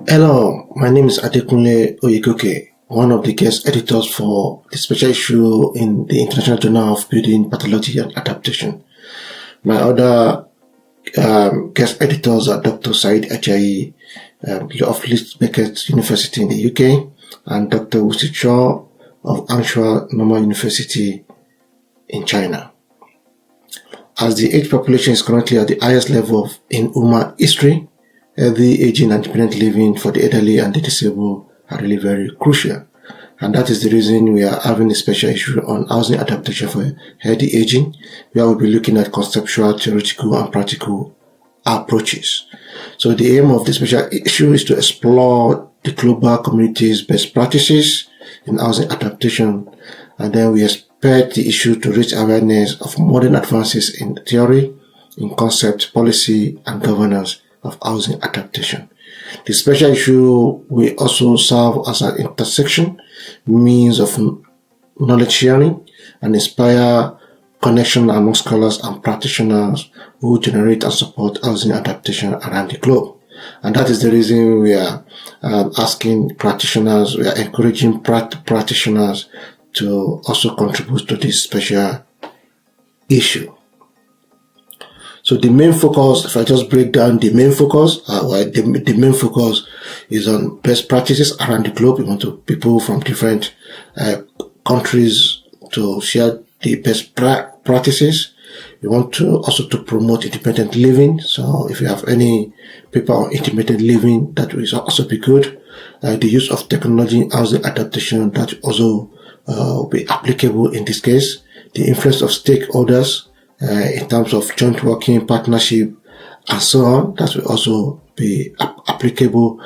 Hello, my name is Adekunle Oyegoke, one of the guest editors for the special issue in the International Journal of Building, Pathology and Adaptation. My other guest editors are Dr. Said Ajayi of Leeds Beckett University in the UK and Dr. Wusi Cho of Anshui Normal University in China. As the age population is currently at the highest level in human history, healthy aging and independent living for the elderly and the disabled are really very crucial. And that is the reason we are having a special issue on housing adaptation for healthy aging, where we'll be looking at conceptual, theoretical, and practical approaches. So the aim of this special issue is to explore the global community's best practices in housing adaptation, and then we expect the issue to reach awareness of modern advances in theory, in concept, policy, and governance of housing adaptation. The special issue will also serve as an intersection means of knowledge sharing and inspire connection among scholars and practitioners who generate and support housing adaptation around the globe. And that is the reason we are asking practitioners, we are encouraging practitioners to also contribute to this special issue. So the main focus, if I just break down the main focus, the main focus is on best practices around the globe. We want people from different countries to share the best practices. We want to also to promote independent living. So if you have any paper on independent living, that will also be good. The use of technology in housing adaptation, that will also be applicable in this case. The influence of stakeholders in terms of joint working, partnership, and so on, that will also be applicable.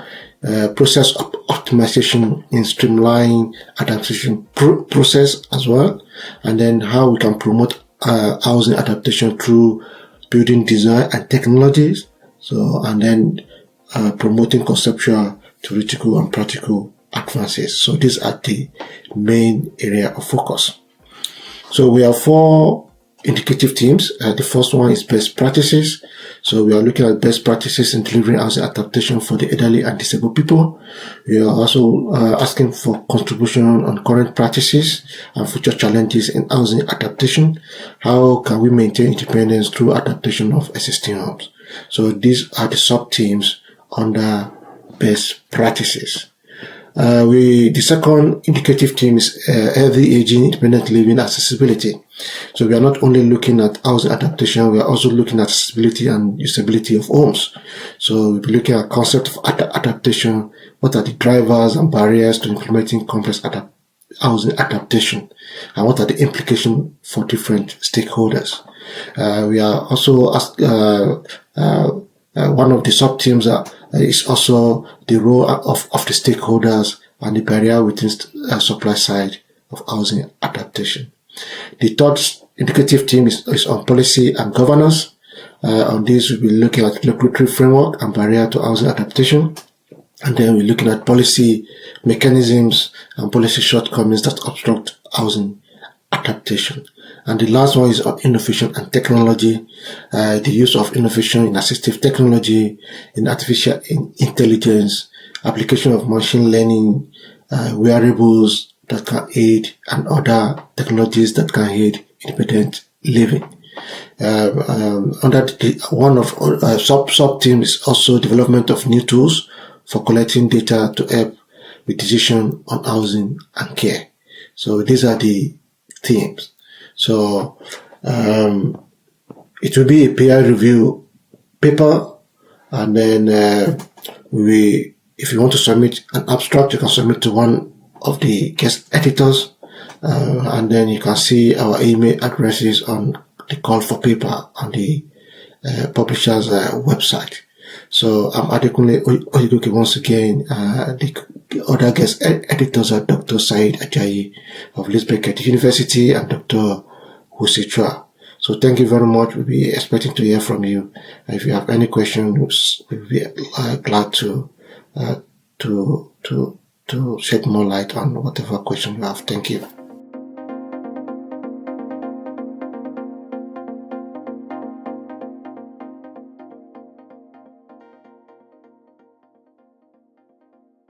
Process of optimization in streamlining adaptation process as well, and then how we can promote housing adaptation through building design and technologies. So, and then promoting conceptual, theoretical, and practical advances. So these are the main area of focus. So we have 4 indicative themes. The first one is best practices. So we are looking at best practices in delivering housing adaptation for the elderly and disabled people. We are also asking for contribution on current practices and future challenges in housing adaptation. How can we maintain independence through adaptation of existing homes? So these are the sub-themes under best practices. The second indicative theme is healthy aging, independent living, accessibility. So we are not only looking at housing adaptation, we are also looking at accessibility and usability of homes. So we'll be looking at concept of adaptation, what are the drivers and barriers to implementing complex housing adaptation, and what are the implications for different stakeholders. We are also one of the sub-themes is also the role of the stakeholders and the barrier within supply side of housing adaptation. The third indicative theme is on policy and governance. On this, we'll be looking at regulatory framework and barrier to housing adaptation. And then we're looking at policy mechanisms and policy shortcomings that obstruct housing adaptation. And the last one is on innovation and technology, the use of innovation in assistive technology, in artificial intelligence, application of machine learning, wearables that can aid, and other technologies that can aid independent living. Under one of sub-themes is also development of new tools for collecting data to help with decision on housing and care. So these are the themes. So it will be a peer review paper, and then if you want to submit an abstract, you can submit to one of the guest editors, and then you can see our email addresses on the call for paper on the publisher's website. So I'm Adekunle Oyegoke once again. The other guest editors are Dr. Said Ajayi of Leeds Beckett University and Dr. Wusi Cho. So thank you very much. We'll be expecting to hear from you. And if you have any questions, we'll be glad to shed more light on whatever question you have. Thank you.